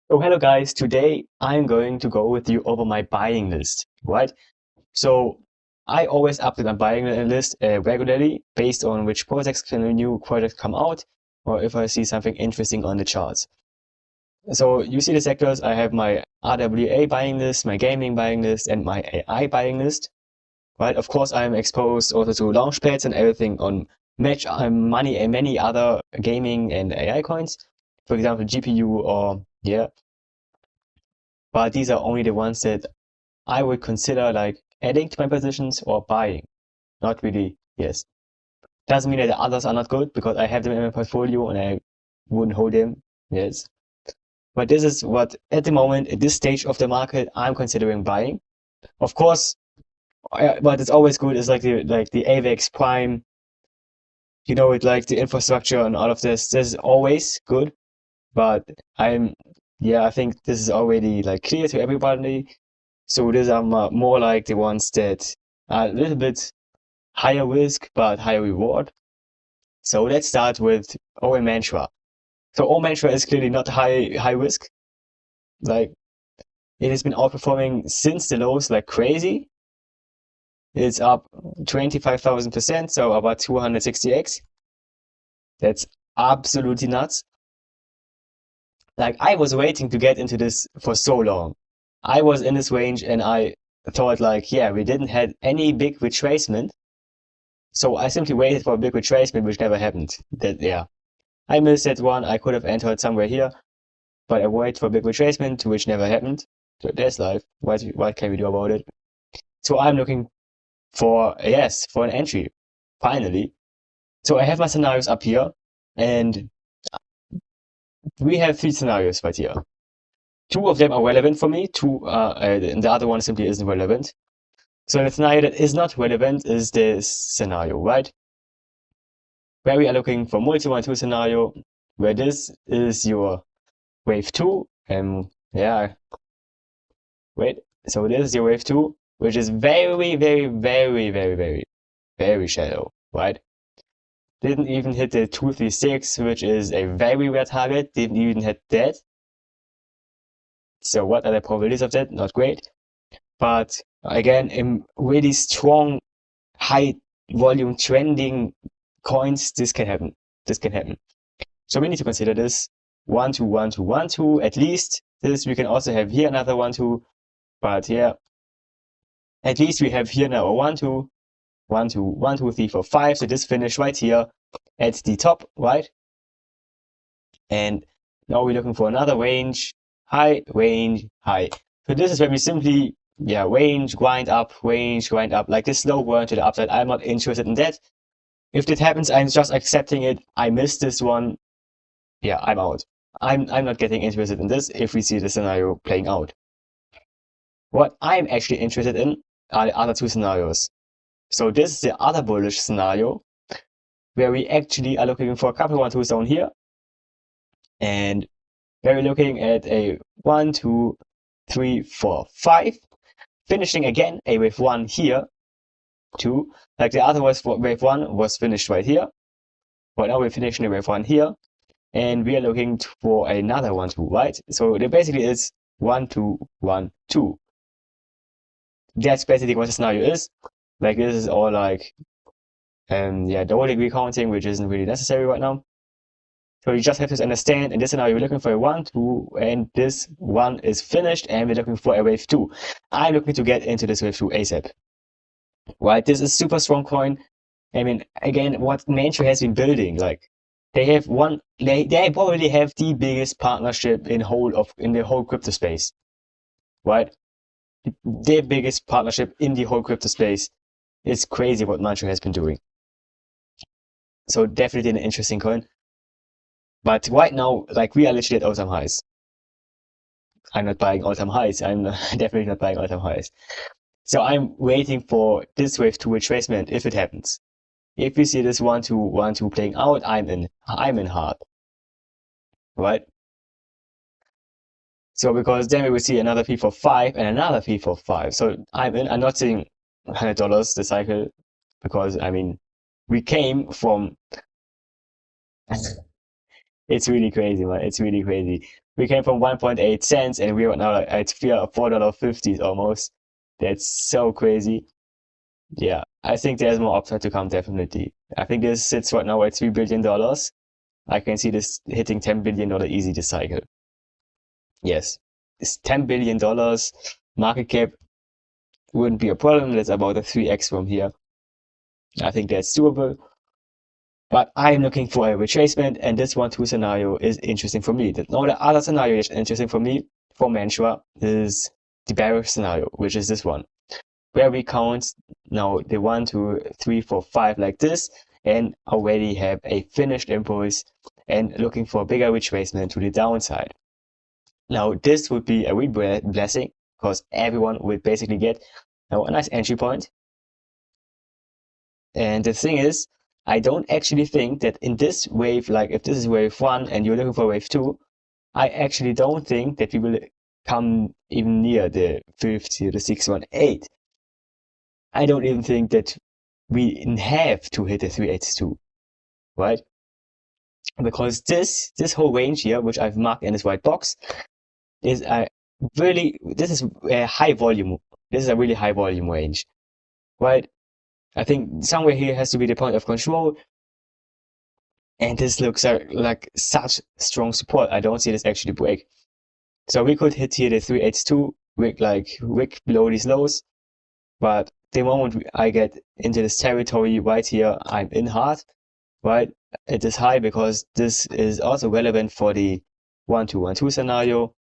Oh, hello guys. Today I'm going to go with you over my buying list, right? So I always update my buying list regularly based on which projects new projects come out or if I see something interesting on the charts. So you see the sectors, I have my RWA buying list, my gaming buying list, and my AI buying list, right? Of course, I'm exposed also to launchpads and everything on Match, Money, and many other gaming and AI coins. For example, GPU or yeah, but these are only the ones that I would consider like adding to my positions or buying. Not really, yes. Doesn't mean that the others are not good because I have them in my portfolio and I wouldn't hold them, yes. But this is what, at the moment, at this stage of the market, I'm considering buying. Of course, what is always good is like the AVAX Prime, it like the infrastructure and all of this. This is always good, but I'm, yeah, I think this is already like clear to everybody. So these are more like the ones that are a little bit higher risk but higher reward. So let's start with OM Mantra. So OM Mantra is clearly not high risk. Like it has been outperforming since the lows like crazy. It's up 25,000%, so about 260x. That's absolutely nuts. Like I was waiting to get into this for so long. I was in this range and I thought like, yeah, we didn't have any big retracement. So I simply waited for a big retracement, which never happened. That, yeah. I missed that one. I could have entered somewhere here, but I waited for a big retracement, which never happened. So that's life. What can we do about it? So I'm looking for, yes, for an entry, finally. So I have my scenarios up here, and we have three scenarios right here. Two of them are relevant for me, and the other one simply isn't relevant. So the scenario that is not relevant is this scenario, right? Where we are looking for multi-1-2 scenario, where this is your wave 2, and yeah, wait, so this is your wave 2, which is very, very, very, very, very, very shallow, right? Didn't even hit the 236, which is a very rare target, didn't even hit that. So what are the probabilities of that? Not great. But again, in really strong, high volume trending coins, this can happen. This can happen. So we need to consider this 1, 2, 1, 2, 1, 2, at least. This we can also have here another 1, 2, but yeah, at least we have here now a 1, 2, 1, 2, 1, 2, 3, 4, 5. So this finish right here at the top, right? And now we're looking for another range, high, range, high. So this is where we simply, yeah, range, grind up, like this slow burn to the upside. I'm not interested in that. If that happens, I'm just accepting it. I missed this one. Yeah, I'm out. I'm not getting interested in this if we see the scenario playing out. What I'm actually interested in are the other two scenarios. So this is the other bullish scenario where we actually are looking for a couple 1-2 zone here, and where we're looking at a 1, 2, 3, 4, 5, finishing again a wave 1 here, 2, like the other wave 1 was finished right here, but now we're finishing a wave 1 here, and we are looking for another 1, 2, right? So there basically is 1, 2, 1, 2. That's basically what the scenario is. Like this is all like, yeah, the whole degree counting, which isn't really necessary right now. So you just have to understand, in this scenario, we're looking for a 1, 2, and this 1 is finished, and we're looking for a wave 2. I'm looking to get into this wave 2 ASAP. Right? This is super strong coin. I mean, again, what Mantra has been building, like they probably have the biggest partnership in the whole crypto space. Right? Their biggest partnership in the whole crypto space. It's crazy what Mantra has been doing. So definitely an interesting coin. But right now, like we are literally at all-time highs. I'm not buying all-time highs. I'm definitely not buying all-time highs. So I'm waiting for this wave 2 retracement if it happens. If we see this 1, 2, 1, 2 playing out, I'm in hard. Right? So because then we will see another P for 5 and another P for 5. So I'm in. I'm not saying $100 the cycle because I mean we came from it's really crazy, man. It's really crazy. We came from 1.8 cents and we are now at $4.50 almost. That's so crazy. Yeah, I think there's more upside to come, definitely. I think this sits right now at $3 billion. I can see this hitting $10 billion easy this cycle. Yes, it's $10 billion market cap wouldn't be a problem. That's about a 3x from here. I think that's doable. But I'm looking for a retracement, and this 1-2 scenario is interesting for me. Now, the other scenario is interesting for me, for Mantra, is the bearish scenario, which is this one, where we count now the 1, 2, 3, 4, 5 like this, and already have a finished impulse and looking for a bigger retracement to the downside. Now, this would be a real blessing because everyone would basically get now a nice entry point. And the thing is, I don't actually think that in this wave, like if this is wave 1 and you're looking for wave 2, I actually don't think that we will come even near the 50 or the 618. I don't even think that we have to hit the 382, right? Because this whole range here, which I've marked in this white box, is this is a high volume. This is a really high volume range, right? I think somewhere here has to be the point of control. And this looks like such strong support. I don't see this actually break. So we could hit here the 382, wick below these lows. But the moment I get into this territory right here, I'm in hard, right? It is high because this is also relevant for the 1-2-1-2 scenario.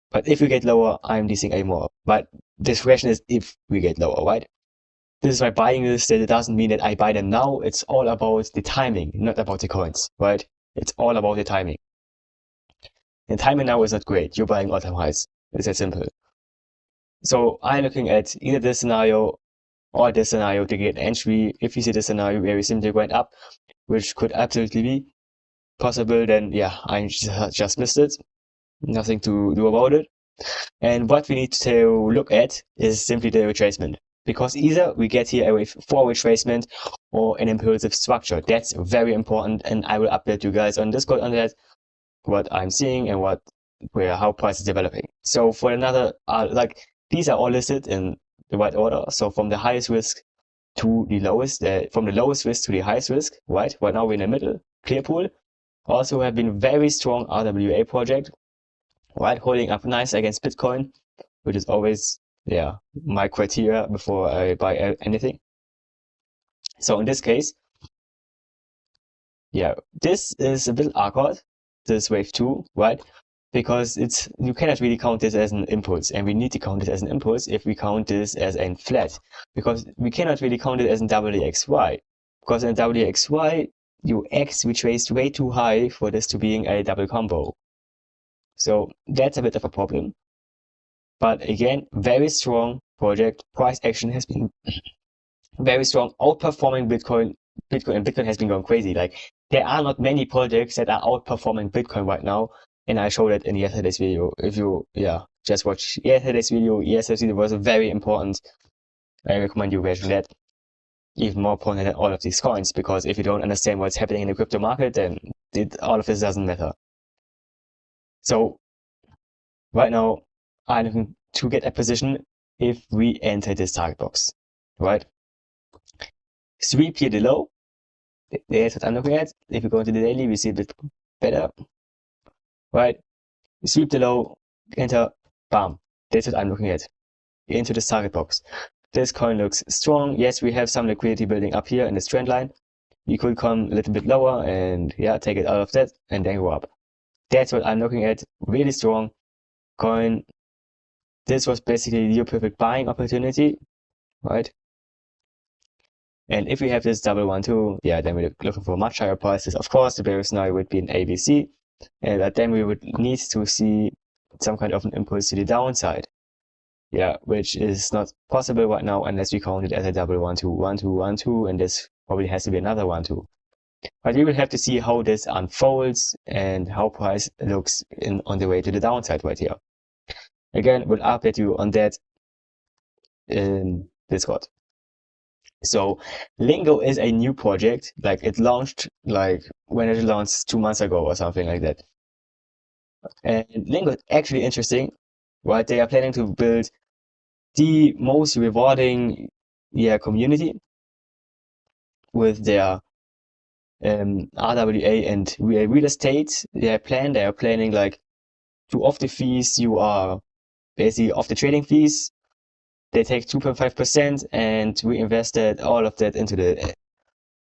But if we get lower, I'm leasing a more. But this question is if we get lower, right? This is why buying this, that it doesn't mean that I buy them now. It's all about the timing, not about the coins, right? It's all about the timing. And timing now is not great. You're buying all-time highs. It's that simple. So I'm looking at either this scenario or this scenario to get entry. If you see the scenario where we simply went up, which could absolutely be possible, then yeah, I just missed it. Nothing to do about it. And what we need to look at is simply the retracement. Because either we get here a wave 4 retracement or an impulsive structure. That's very important, and I will update you guys on Discord on that, what I'm seeing and how price is developing. So for another, these are all listed in the right order. So from the highest risk to the lowest, from the lowest risk to the highest risk, right? Right now we're in the middle. Clearpool also have been very strong RWA project, right? Holding up nice against Bitcoin, which is always my criteria before I buy anything. So in this case, this is a bit awkward, this wave 2, right? Because you cannot really count this as an impulse, and we need to count it as an impulse if we count this as a flat, because we cannot really count it as an WXY, because in WXY, your X retraced way too high for this to being a double combo. So that's a bit of a problem. But again, very strong project. Price action has been very strong, outperforming Bitcoin. Bitcoin has been going crazy. Like, there are not many projects that are outperforming Bitcoin right now. And I showed it in yesterday's video. If you, just watch yesterday's video. Yesterday's video was very important. I recommend you watch that. Even more important than all of these coins, because if you don't understand what's happening in the crypto market, then all of this doesn't matter. So, right now, I'm looking to get a position if we enter this target box, right? Sweep here the low. There's what I'm looking at. If we go into the daily, we see a bit better, right? Sweep the low, enter, bam. That's what I'm looking at. Into this target box. This coin looks strong. Yes, we have some liquidity building up here in this trend line. We could come a little bit lower and take it out of that and then go up. That's what I'm looking at. Really strong coin. This was basically your perfect buying opportunity, right? And if we have this double 1-2, then we're looking for much higher prices. Of course, the bearish scenario would be an ABC, and then we would need to see some kind of an impulse to the downside. Which is not possible right now unless we count it as a double 1-2, 1-2, 1-2, and this probably has to be another 1-2. But we will have to see how this unfolds and how price looks on the way to the downside right here. Again, we'll update you on that in Discord. So Lingo is a new project. Like, it launched when it launched 2 months ago or something like that. And Lingo is actually interesting, right? They are planning to build the most rewarding community with their RWA and real estate. They are planning like to off the fees you are basically off the trading fees. They take 2.5% and we invested all of that into the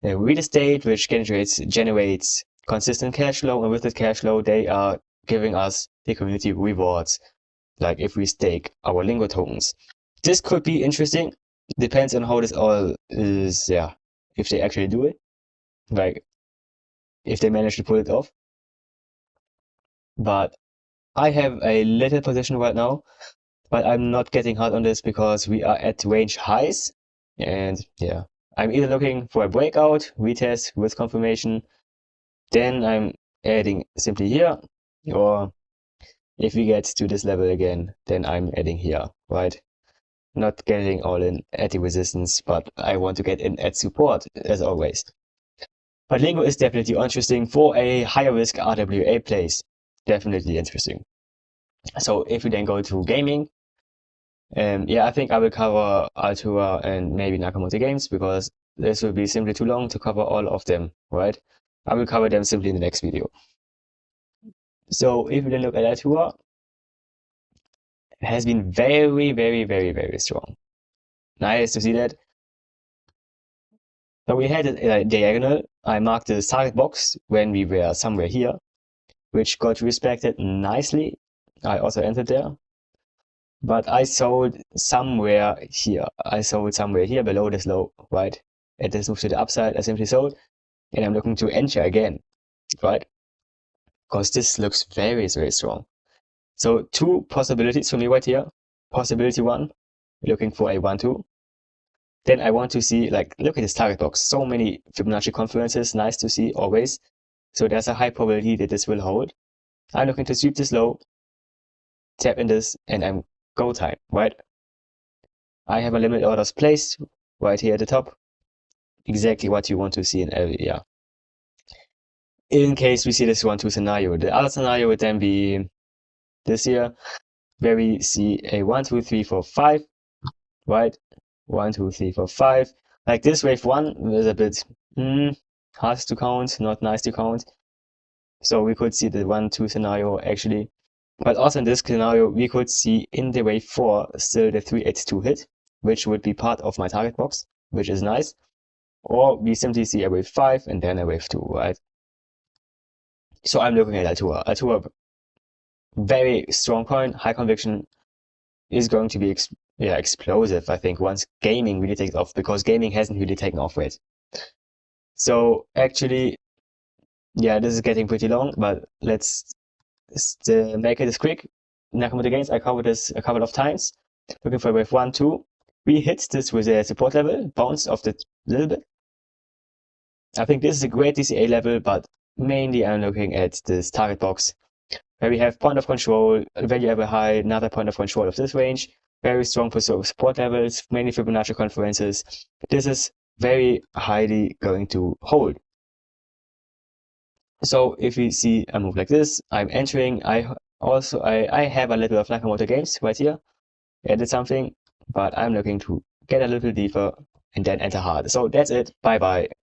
real estate, which generates consistent cash flow, and with that cash flow, they are giving us the community rewards, like if we stake our Lingo tokens. This could be interesting. Depends on how this all is, if they actually do it, like if they manage to pull it off. But I have a little position right now, but I'm not getting hard on this because we are at range highs, and I'm either looking for a breakout, retest with confirmation, then I'm adding simply here, or if we get to this level again, then I'm adding here, right? Not getting all in at the resistance, but I want to get in at support as always. But Lingo is definitely interesting for a higher risk RWA place. Definitely interesting. So if we then go to gaming, I think I will cover Altura and maybe Nakamoto games because this will be simply too long to cover all of them, right? I will cover them simply in the next video. So if we then look at Altura, it has been very, very, very, very strong. Nice to see that. So we had a diagonal. I marked the target box when we were somewhere here, which got respected nicely. I also entered there. But I sold somewhere here. I sold somewhere here below this low, right? At this move to the upside, I simply sold. And I'm looking to enter again, right? Because this looks very, very strong. So two possibilities for me right here. Possibility one, looking for a 1-2. Then I want to see, like, look at this target box. So many Fibonacci confluences, nice to see always. So there's a high probability that this will hold. I'm looking to sweep this low, tap in this, and I'm go time, right? I have a limit orders placed right here at the top. Exactly what you want to see in every, in case we see this 1-2 scenario. The other scenario would then be this here, where we see a 1, 2, 3, 4, 5, right? 1, 2, 3, 4, 5. Like this wave 1 is a bit hard to count, not nice to count. So we could see the 1-2 scenario actually. But also in this scenario, we could see in the wave 4 still the 382 hit, which would be part of my target box, which is nice. Or we simply see a wave 5 and then a wave 2, right? So I'm looking at Altura. Altura, very strong coin, high conviction, is going to be explosive, I think, once gaming really takes off, because gaming hasn't really taken off yet. So actually, this is getting pretty long, but let's make it as quick. Nakamoto gains, I covered this a couple of times. Looking for wave 1, 2. We hit this with a support level, bounce off it a little bit. I think this is a great DCA level, but mainly I'm looking at this target box, where we have point of control, variable high, another point of control of this range, very strong for support levels, mainly Fibonacci confluences. This is very highly going to hold. So if we see a move like this, I'm entering. I have a little of Nakamoto games right here. Added something, but I'm looking to get a little deeper and then enter hard. So that's it. Bye bye.